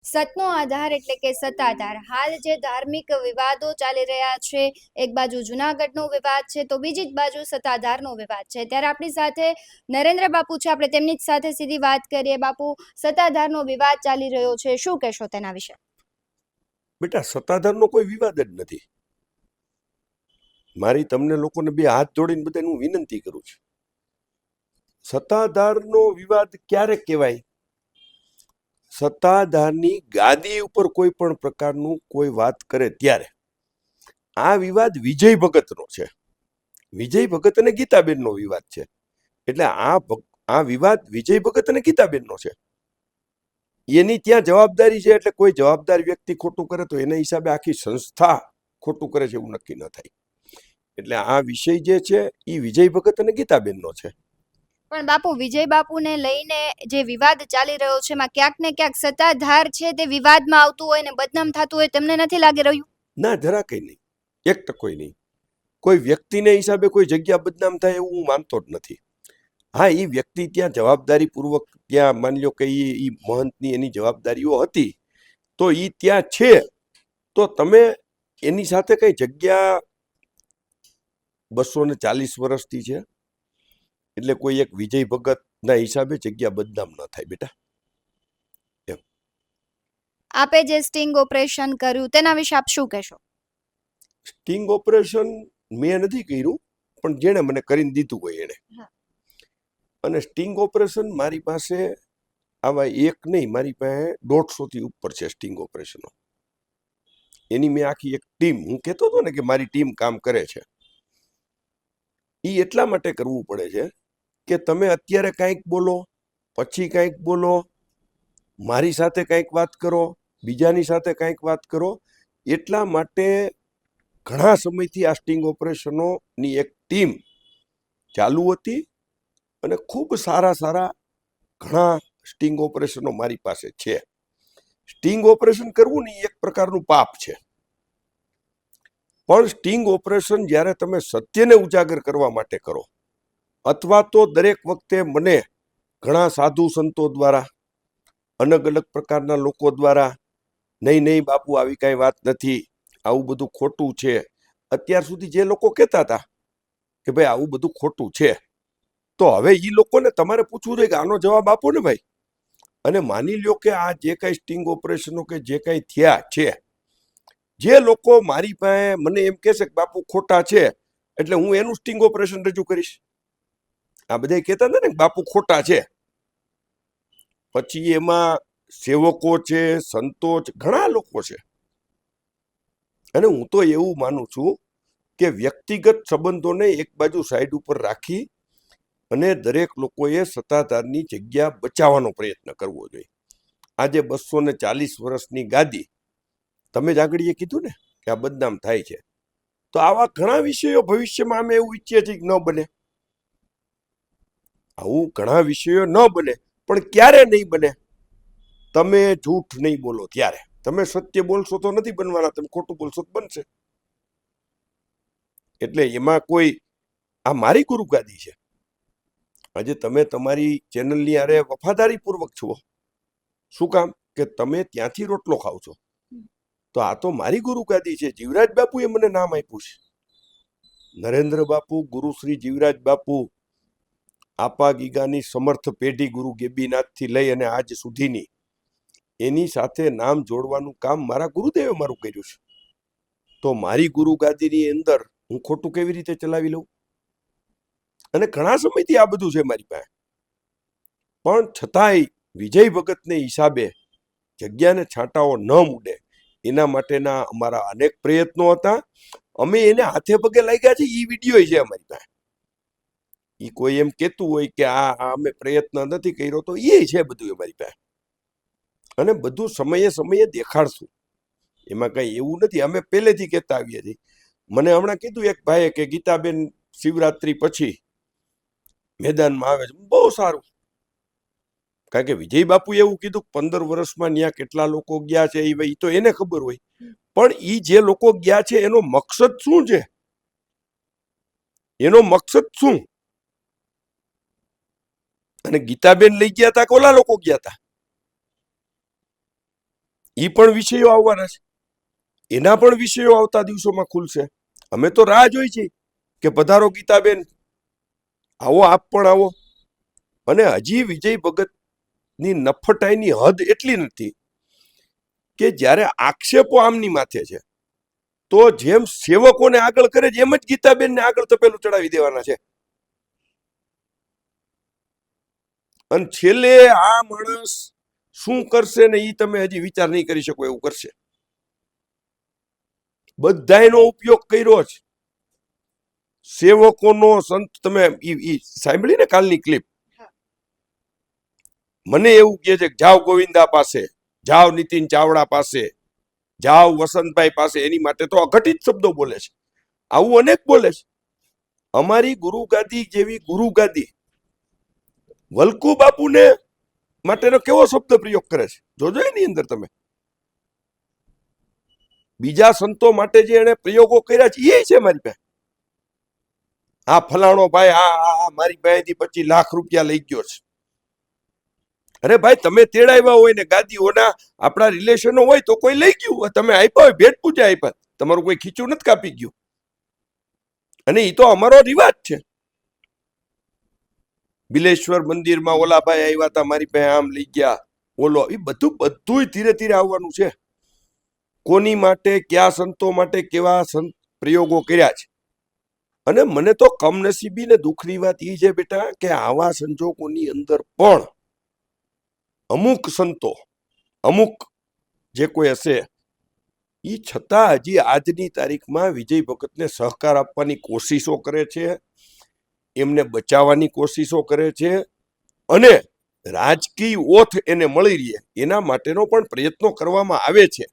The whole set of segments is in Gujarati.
સતનો આધાર એટલે કે સત્તાધાર. હાલ જે ધાર્મિક વિવાદો ચાલી રહ્યા છે, એક બાજુ જુનાગઢનો વિવાદ છે તો બીજી જ બાજુ સત્તાધારનો વિવાદ છે. ત્યારે આપણી સાથે નરેન્દ્ર બાપુ છે, આપણે તેમની જ સાથે સીધી વાત કરીએ. બાપુ, સત્તાધારનો વિવાદ ચાલી રહ્યો છે, શું કહેશો તેના વિશે? બેટા, સત્તાધારનો કોઈ વિવાદ જ નથી. મારી તમને લોકોને બે હાથ જોડીને બધાને હું વિનંતી કરું છું, સત્તાધારનો વિવાદ ક્યારે કહેવાય? સત્તાધારની ગાદી ઉપર કોઈ પણ પ્રકારનું કોઈ વાત કરે ત્યારે. આ વિવાદ વિજય ભગતનો છે. વિજય ભગત અને ગીતાબેનનો વિવાદ છે. એટલે આ વિવાદ વિજય ભગત અને ગીતાબેનનો છે. એની ત્યાં જવાબદારી છે. એટલે કોઈ જવાબદાર વ્યક્તિ ખોટું કરે તો એના હિસાબે આખી સંસ્થા ખોટું કરે છે એવું નક્કી ન થાય. એટલે આ વિષય જે છે એ વિજય ભગત અને ગીતાબેનનો છે. પણ બાપુ, વિજય બાપુને લઈને જે વિવાદ ચાલી રહ્યો છે એમાં ક્યાંક ને ક્યાંક સત્તાધાર છે તે વિવાદમાં આવતું હોય ને બદનામ થતું હોય, તમને નથી લાગી રહ્યું? ના, જરા કઈ નહીં, 1% નહીં. કોઈ વ્યક્તિને હિસાબે કોઈ જગ્યા બદનામ થાય એવું હું માનતો જ નથી. હા, એ વ્યક્તિ ત્યાં જવાબદારીપૂર્વક ત્યાં માની લો કે એ મહંતની એની જવાબદારીઓ હતી તો એ ત્યાં છે, તો તમે એની સાથે કઈ જગ્યા 240 વર્ષથી છે એટલે કોઈ એક વિજય ભગતના હિસાબે જગ્યા બદનામ ન થાય બેટા. આપે જે સ્ટિંગ ઓપરેશન કર્યું તેના વિશે આપ શું કહેશો? સ્ટિંગ ઓપરેશન મેં નથી કર્યું, પણ જેણે મને કરીને દીધું હોય એણે. અને સ્ટિંગ ઓપરેશન મારી પાસે આવા એક નહીં, મારી પાસે 150થી ઉપર છે સ્ટિંગ ઓપરેશનો. એની મેં આખી એક ટીમ, હું કહેતો હતો ને કે મારી ટીમ કામ કરે છે. એ એટલા માટે કરવું પડે છે કે તમે અત્યારે કંઈક બોલો, પછી કંઈક બોલો, મારી સાથે કંઈક વાત કરો, બીજાની સાથે કંઈક વાત કરો. એટલા માટે ઘણા સમયથી આ સ્ટિંગ ઓપરેશનોની એક ટીમ ચાલુ હતી અને ખૂબ સારા ઘણા સ્ટિંગ ઓપરેશનો મારી પાસે છે. સ્ટિંગ ઓપરેશન કરવું ને એક પ્રકારનું પાપ છે, પણ સ્ટિંગ ઓપરેશન જ્યારે તમે સત્યને ઉજાગર કરવા માટે કરો, અથવા તો દરેક વખતે મને ઘણા સાધુ સંતો દ્વારા, અલગ અલગ પ્રકારના લોકો દ્વારા, નહીં બાપુ આવી કાંઈ વાત નથી, આવું બધું ખોટું છે. અત્યાર સુધી જે લોકો કહેતા હતા કે ભાઈ આવું બધું ખોટું છે, તો હવે એ લોકોને તમારે પૂછવું જોઈએ કે આનો જવાબ આપો ને ભાઈ. અને માની લ્યો કે આ જે કાંઈ સ્ટિંગ ઓપરેશનો કે જે કાંઈ થયા છે, જે લોકો મારી પાસે મને એમ કહેશે કે બાપુ ખોટા છે, એટલે હું એનું સ્ટિંગ ઓપરેશન રજૂ કરીશ. આ બધા કહેતા હતા ને બાપુ ખોટા છે, પછી એમાં સેવકો છે, સંતો છે, ઘણા લોકો છે. અને હું તો એવું માનું છું કે વ્યક્તિગત સંબંધોને એક બાજુ સાઈડ ઉપર રાખી અને દરેક લોકોએ સત્તાધારની જગ્યા બચાવવાનો પ્રયત્ન કરવો જોઈએ. આજે 240 વર્ષની ગાદી, તમે જ આગળ કીધું ને કે આ બદનામ થાય છે, તો આવા ઘણા વિષયો ભવિષ્યમાં અમે એવું ઈચ્છીએ છીએ કે ન બને. આવું ઘણા વિષયો ન બને, પણ ક્યારે નહીં બને? તમે જૂઠ નહીં બોલો ત્યારે. તમે સત્ય બોલશો તો નથી બનવાના, તમે ખોટું બોલશો તો બનશે. એટલે એમાં કોઈ, આ મારી ગુરુ ગાદી છે. આજે તમે તમારી ચેનલની આરે વફાદારીપૂર્વક છો. શું કામ? કે તમે ત્યાંથી રોટલો ખાવ છો. તો આ તો મારી ગુરુ ગાદી છે. જીવરાજ બાપુએ મને નામ આપ્યું છે. નરેન્દ્ર બાપુ, ગુરુ શ્રી જીવરાજ બાપુ, આપા ગીગાની સમર્થ પેઢી ગુરુ ગેબીનાથથી લઈ અને આજ સુધીની, એની સાથે નામ જોડવાનું કામ મારા ગુરુદેવે મારું કર્યું છે. તો મારી ગુરુ ગાદીની અંદર હું ખોટું કેવી રીતે ચલાવી લઉં? અને ઘણા સમયથી આ બધું છે મારી પાસે, પણ છતાંય વિજય ભગતને હિસાબે જગ્યાને છાંટાઓ ન મૂડે એના માટેના અમારા અનેક પ્રયત્નો હતા. અમે એને હાથે પગે લાગ્યા છે. એ વિડીયો છે અમારી પાસે. એ કોઈ એમ કહેતું હોય કે આ અમે પ્રયત્ન નથી કર્યો, તો એ છે બધું અમારી પાસે. અને બધું સમયે દેખાડશું. એમાં કઈ એવું નથી. અમે પહેલેથી કહેતા આવીએ છીએ. મને હમણાં કીધું એક ભાઈએ કે ગીતાબેન શિવરાત્રી પછી મેદાનમાં આવે છે. બહુ સારું, કારણ કે વિજય બાપુ એવું કીધું 15 વર્ષમાં ત્યાં કેટલા લોકો ગયા છે એ તો એને ખબર હોય, પણ એ જે લોકો ગયા છે એનો મકસદ શું છે? એનો મકસદ શું? અને ગીતાબેન લઈ ગયા હતા કે ઓલા લોકો ગયા હતા? એ પણ વિષયો આવવાના છે, એના પણ વિષયો આવતા દિવસોમાં ખુલશે. અમે તો રાહ જોઈ છીએ કે પધારો ગીતાબેન, આવો, આપ પણ આવો. અને હજી વિજય ભગતની નફટાઈની હદ એટલી નથી કે જ્યારે આક્ષેપો આમની માથે છે તો જેમ સેવકોને આગળ કરે છે એમ જ ગીતાબેનને આગળ તપેલું ચડાવી દેવાના છે. અને છેલ્લે આ માણસ શું કરશે ને એ તમે હજી વિચાર નહીં કરી શકો એવું કરશે. બધાયનો ઉપયોગ કર્યો છે, સેવકોનો, સંત. તમે ઈ સાંભળી ને કાલની ક્લિપ? મને એવું કહે છે કે જાઓ ગોવિંદા પાસે, જાઓ નીતિન ચાવડા પાસે, જાઓ વસંતભાઈ પાસે. એની માટે તો અઘટિત શબ્દો બોલે છે, આવું અનેક બોલે છે. અમારી ગુરુગાદી જેવી ગુરુગાદી વલ્કુ બાપુને માટેનો કેવો શબ્દ પ્રયોગ કરે છે, જોજો એની અંદર તમે. બીજા સંતો માટે જે એને પ્રયોગો કર્યા છે એ છે મારી પાસે. આ ફલાણો ભાઈ આ મારી પાસેથી 25 લાખ રૂપિયા લઈ ગયો છે. અરે ભાઈ, તમે તેડાવ્યા હોય ને ગાદીઓના આપણા રિલેશનો હોય તો કોઈ લઈ ગયું, તમે આપ્યા હોય, ભેટ પૂજા આપ્યા, તમારું કોઈ ખીચું નથી કાપી ગયું. અને એ તો અમારો રિવાજ છે. બિલેશ્વર મંદિરમાં ઓલા ભાઈ આવ્યા હતા, મારી પાસે આમ લઈ ગયા, ઓલો. એ બધું ધીરે ધીરે આવવાનું છે. કોની માટે, કયા સંતો માટે કેવા પ્રયોગો કર્યા છે. અને મને તો કમનસીબી ને દુઃખની વાત એ છે બેટા કે આવા સંજોગોની અંદર પણ અમુક સંતો, અમુક જે કોઈ હશે, એ છતાં હજી આજની તારીખમાં વિજય ભગતને સહકાર આપવાની કોશિશો કરે છે, એમને બચાવવાની કોશિશો કરે છે, અને રાજકીય ઓથ એને મળી રહે એના માટેનો પણ પ્રયત્નો કરવામાં આવે છે.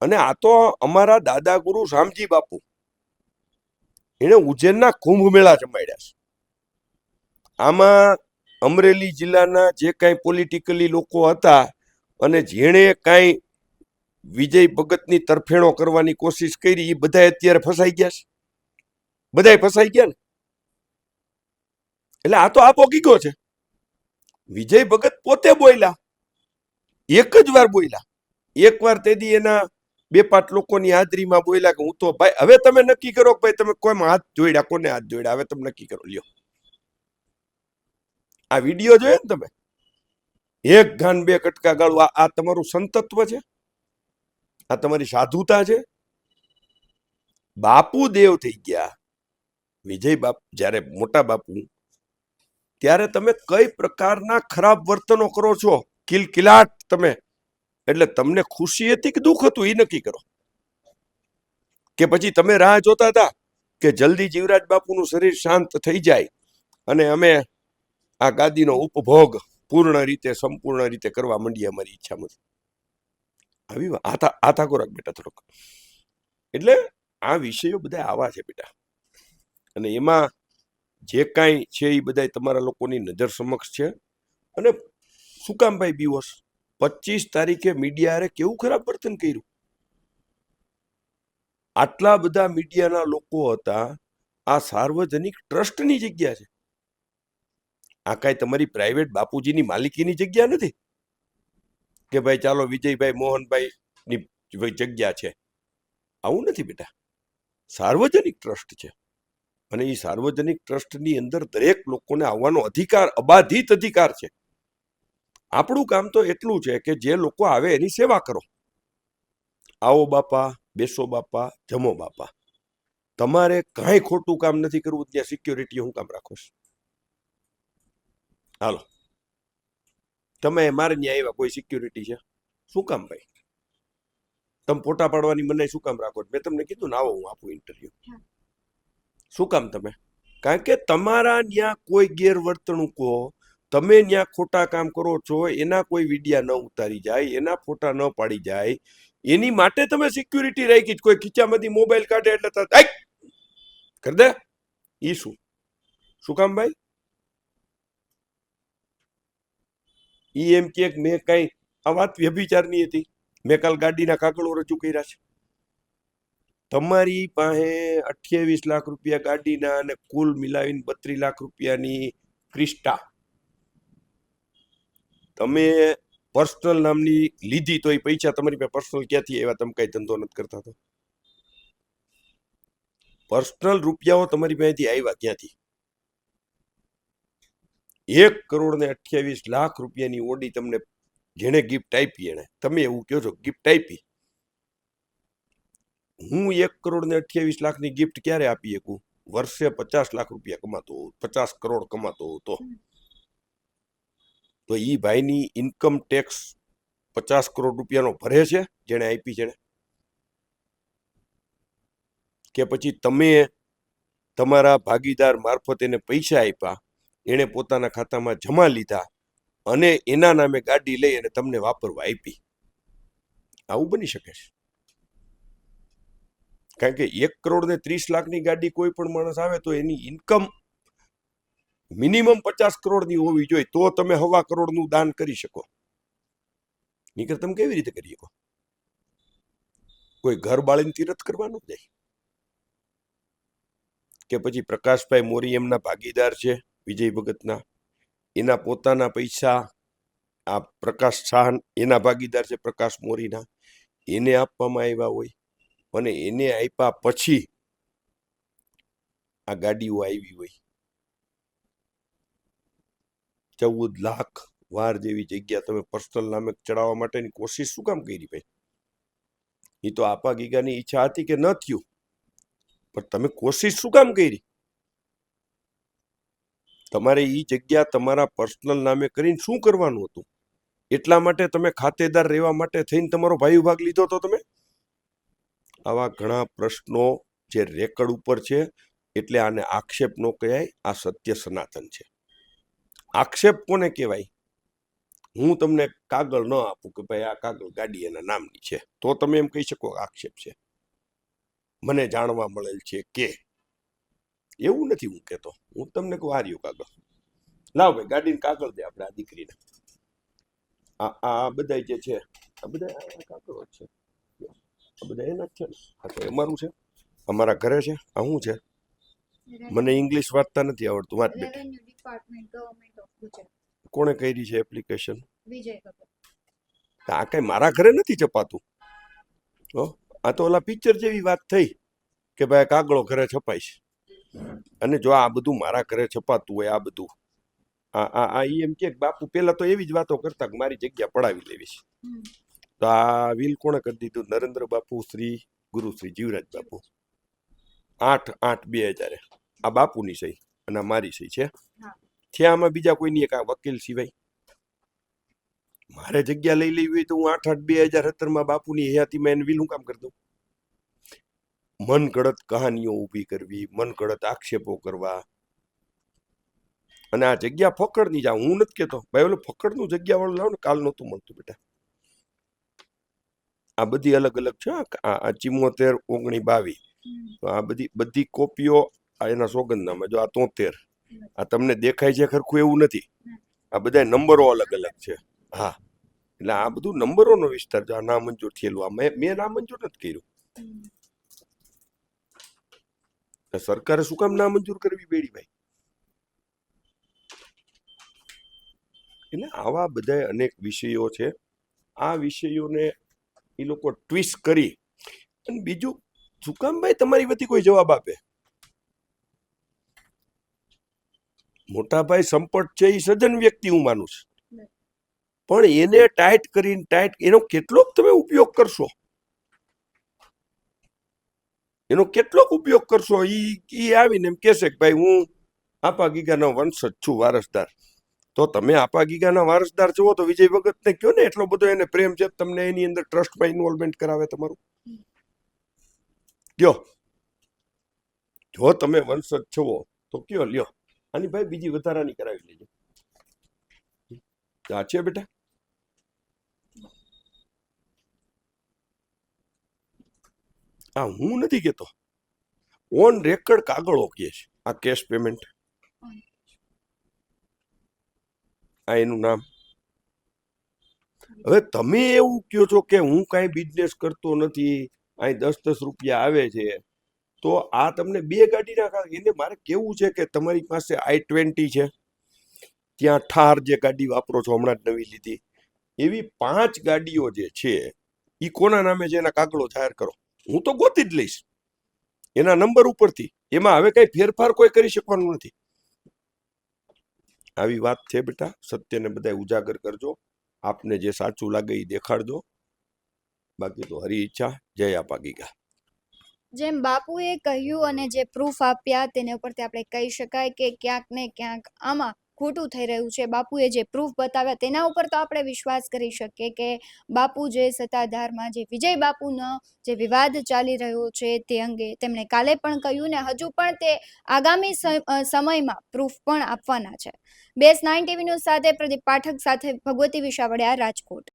અને આ તો અમારા દાદા ગુરુ રામજી બાપુ, એને ઉજ્જૈનના કુંભ મેળા જમાડ્યા છે. આમાં અમરેલી જિલ્લાના જે કાંઈ પોલિટિકલી લોકો હતા અને જેણે કાંઈ વિજય ભગતની તરફેણો કરવાની કોશિશ કરી, એ બધા અત્યારે ફસાઈ ગયા છે. બધા ફસાઈ ગયા ને. એટલે આ તો આપો કીગો છે. વિજય ભગત પોતે બોલ્યા, એક જ વાર બોલ્યા. એક વાર તેદી એના 2-5 લોકોની હાજરીમાં બોલ્યા કે હું તો ભાઈ, હવે તમે નક્કી કરો કે ભાઈ તમે કોઈમાં હાથ જોડ્યા, કોને હાથ જોડ્યા, હવે તમે નક્કી કરો. લ્યો, આ વિડીયો જોયો ને તમે? એક ઘાન 2 કટકા ગાળું. આ તમારું સંતત્વ છે? આ તમારી સાધુતા છે? બાપુ દેવ થઈ ગયા, વિજય બાપુ જ્યારે મોટા બાપુ, ત્યારે તમે કઈ પ્રકારના ખરાબ વર્તનો કરો છો, કિલકિલાટ તમે. એટલે તમને ખુશી હતી કે દુઃખ હતું એ નક્કી કરો. કે પછી તમે રાહ જોતા હતા કે જલ્દી જીવરાજ બાપુનું શરીર શાંત થઈ જાય અને અમે આ ગાદીનો ઉપભોગ પૂર્ણ રીતે, સંપૂર્ણ રીતે કરવા માંડીએ, અમારી ઈચ્છામાં. આવી આથા કોરાક બેટા થોડોક. એટલે આ વિષયો બધા આવા છે બેટા, અને એમાં જે કાંઈ છે એ બધા તમારા લોકોની નજર સમક્ષ છે. અને શું કામ ભાઈ બીવોસ? 25 તારીખે મીડિયાએ કેવું ખરાબ વર્તન કર્યું. આટલા બધા મીડિયાના લોકો હતા. આ સાર્વજનિક ટ્રસ્ટની જગ્યા છે. આ કાંઈ તમારી પ્રાઇવેટ બાપુજીની માલિકીની જગ્યા નથી કે ભાઈ ચાલો વિજયભાઈ મોહનભાઈ ની જગ્યા છે. આવું નથી બેટા. સાર્વજનિક ટ્રસ્ટ છે, અને એ સાર્વજનિક ટ્રસ્ટની અંદર દરેક લોકોને આવવાનો અધિકાર, અબાધિત અધિકાર છે. આપણું કામ તો એટલું છે કે જે લોકો આવે એની સેવા કરો. આવો બાપા, બેસો બાપા, જમો બાપા. તમારે કાંઈ ખોટું કામ નથી કરવું, ત્યાં સિક્યોરિટી હું કામ રાખો છો? હાલો, તમે મારે ત્યાં આવ્યા, કોઈ સિક્યોરિટી છે? શું કામ ભાઈ? તમે ફોટા પાડવાની મનાઈ શું કામ રાખો? મેં તમને કીધું ને આવો હું આપું ઇન્ટરવ્યુ. શું કામ તમે? કારણ કે તમારા ત્યાં કોઈ ગેરવર્તણૂકો, તમે ત્યાં ખોટા કામ કરો છો, એના કોઈ વિડિયા ન ઉતારી જાય, એના ફોટા ન પાડી જાય, એની માટે તમે સિક્યુરિટી રાખી. કોઈ ખીચામાંથી મોબાઈલ કાઢે એટલે કરી દે. ઈ શું કામ ભાઈ? ઈ એમ કે મેં કઈ આ વાત વ્યભિચારની હતી, મેં કાલ ગાડીના કાગળો રજૂ કર્યા છે. તમારી પાસે 28 લાખ રૂપિયા ગાડીના અને કુલ મિલાવીને 32 લાખ રૂપિયાની ક્રિસ્ટા. તમે પર્સનલ નામની લીધી તો એ પૈસા તમારી પાસે પર્સનલ ક્યાંથી આવ્યા? તમે કઈ ધંધો નથી કરતા તો પર્સનલ રૂપિયાઓ તમારી પાસેથી આવ્યા ક્યાંથી? 1,28,00,000 રૂપિયાની ઓડી તમને જેને ગિફ્ટ આપી, એને તમે એવું કહો છો ગિફ્ટ આપી? હું 1,28,00,000ની ગિફ્ટ ક્યારે આપી શકું? વર્ષે 50 લાખ રૂપિયા કમાતો હોઉં, 50 કરોડ કમાતો હોઉં તો ઈ ભાઈની ઇન્કમ ટેક્સ 50 કરોડ રૂપિયાનો ભરે છે જેને આપી છે? કે પછી તમે તમારા ભાગીદાર મારફત એને પૈસા આપ્યા, એને પોતાના ખાતામાં જમા લીધા અને એના નામે ગાડી લઈ અને તમને વાપરવા આપી? આવું બની શકે છે? કારણ કે 1,30,00,000ની ગાડી કોઈ પણ માણસ આવે તો એની ઇન્કમ મિનિમમ 50 કરોડની હોવી જોઈએ, તો તમે 1.25 કરોડનું દાન કરી શકો. નીકળ તમે કેવી રીતે કરી શકો? કોઈ ઘર બાળીને તીરથ કરવાનું જ નહીં. કે પછી પ્રકાશભાઈ મોરી એમના ભાગીદાર છે વિજય ભગતના, એના પોતાના પૈસા આ પ્રકાશ શાહ એના ભાગીદાર છે પ્રકાશ મોરીના, એને આપવામાં આવ્યા હોય અને એને આપ્યા પછી આ ગાડીઓ આવી હોય. 14 લાખ વાર જેવી જગ્યા તમે પર્સનલ નામે ચડાવવા માટેની કોશિશ શું કામ કરી ભાઈ? એ તો આપા ગીગાની ઈચ્છા હતી કે ન થયું, પણ તમે કોશિશ શું કામ કરી? તમારે એ જગ્યા તમારા પર્સનલ નામે કરીને શું કરવાનું હતું? એટલા માટે તમે ખાતેદાર રહેવા માટે થઈને તમારો ભાઈ ભાગ લીધો તો તમે? આવા ઘણા પ્રશ્નો જે રેકર્ડ ઉપર છે, એટલે આને આક્ષેપ નો કહેવાય, આ સત્ય સનાતન છે. આક્ષેપ કોને કહેવાય? હું તમને કાગળ ન આપું કે ભાઈ આ કાગળ ગાડી એના નામની છે, તો તમે એમ કહી શકો આક્ષેપ છે. મને જાણવા મળેલ છે કે એવું નથી હું કહેતો. હું તમને કહું હાર્યું કાગળ લાવ ભાઈ, ગાડીને કાગળ દે આપણે આ દીકરીને. આ બધા જે છે આ બધા કાગળો છે, આ બધા એના જ છે ને. આ તો અમારું છે, અમારા ઘરે છે. આ શું છે? મને ઇંગ્લિશ વાંચતા નથી આવડતું. વાંચ બેટા. કોણે કરી છે એપ્લિકેશન? આ કઈ મારા ઘરે નથી છપાતું. આ તો ઓલા પિક્ચર જેવી વાત થઈ કે ભાઈ કાગળો ઘરે છપાય છે. અને જો આ બધું મારા ઘરે છપાતું હોય, આ બધું એમ કે બાપુ પેલા તો એવી જ વાતો કરતા કે મારી જગ્યા પડાવી લેવી છે. તો આ વિલ કોણે કરી દીધું? નરેન્દ્ર બાપુ શ્રી ગુરુ શ્રી જીવરાજ બાપુ. 8/8/2000 આ બાપુની સહી અને મારી સહી છે. આમાં બીજા કોઈની એક વકીલ સિવાય મારે જગ્યા લઈ લેવી હોય તો હું 8/8/2017 બાપુની હયાતીમાં એને વિલ હું કામ કરી દઉં? મન ગળત કહાનીઓ ઊભી કરવી, મન ગળત આક્ષેપો કરવા. અને આ જગ્યા ફકડની જા, હું નથી કેતો ભાઈ ઓલું ફકડનું જગ્યા વાળું લાવ ને, કાલ નહોતું મળતું બેટા. આ બધી અલગ અલગ છે. આ 74/19/22 આ બધી કોપીઓ એના સોગંદનામા. જો આ 73, આ તમને દેખાય છે ખરખું એવું નથી, આ બધા નંબરો અલગ અલગ છે. હા, એટલે આ બધું નંબરોનો વિસ્તાર. જો આ નામંજૂર થયેલું, આ મેં નામંજૂર નથી કર્યું. સરકારે શું કામ નામંજૂર કરવી બેડી ભાઈ? એટલે આવા બધા અનેક વિષયો છે. આ વિષયોને એ લોકો ટ્વિસ્ટ કરી અને બીજું શું કામ ભાઈ તમારી વતી કોઈ જવાબ આપે? મોટા ભાઈ સંપટ છે એ સજ્જન વ્યક્તિ હું માનું છું, પણ એને ટાઈટ કરીને એનો કેટલોક તમે ઉપયોગ કરશો? એનો કેટલોક ઉપયોગ કરશો? ઈ આવીને એમ કહેશે કે ભાઈ હું આપા ગીગાનો વંશજ છું, વારસદાર. તો તમે આપા ગીગાના વારસદાર છો તો વિજય ભગતને કયો ને, એટલો બધો એને પ્રેમ છે, તમને એની અંદર ટ્રસ્ટમાં ઇન્વોલ્વમેન્ટ કરાવે તમારું. કયો, જો તમે વંશજ છો તો કયો, લ્યો આની ભાઈ બીજી વધારાની કરાવી લેજો. આ છે બેટા. આ હું નથી કેતો, ઓન રેકર્ડ કાગળો કહે છે. આ કેશ પેમેન્ટ, આ એનું નામ. હવે તમે એવું કહો છો કે હું કાંઈ બિઝનેસ કરતો નથી, અહીં 10-10 રૂપિયા આવે છે, તો આ તમને 2 ગાડીના. એને મારે કેવું છે કે તમારી પાસે i20 છે, ત્યાં ઠાર જે ગાડી વાપરો છો હમણાં જ નવી લીધી, એવી 5 ગાડીઓ જે છે એ કોના નામે છે એના કાગળો જાહેર કરો. હું તો ગોતી જ લઈશ એના નંબર ઉપરથી. એમાં હવે કઈ ફેરફાર કોઈ કરી શકવાનું નથી. આવી વાત છે બેટા. સત્યને બધા ઉજાગર કરજો. આપને જે સાચું લાગે એ દેખાડજો. બાકી તો હરી ઈચ્છા. જય આપા ગીગા. જેમ બાપુએ કહ્યું અને જે પ્રૂફ આપ્યા તેના ઉપરથી આપણે કહી શકાય કે ક્યાંક ને ક્યાંક આમાં ખોટું થઈ રહ્યું છે. બાપુએ જે પ્રૂફ બતાવ્યા તેના ઉપર તો આપણે વિશ્વાસ કરી શકીએ કે બાપુ જે સત્તાધારમાં જે વિજય બાપુનો જે વિવાદ ચાલી રહ્યો છે તે અંગે તેમણે કાલે પણ કહ્યું ને હજુ પણ તે આગામી સમયમાં પ્રૂફ પણ આપવાના છે. BS9 TV ન્યૂઝ સાથે પ્રદીપ પાઠક સાથે ભગવતી વિસાવડિયા, રાજકોટ.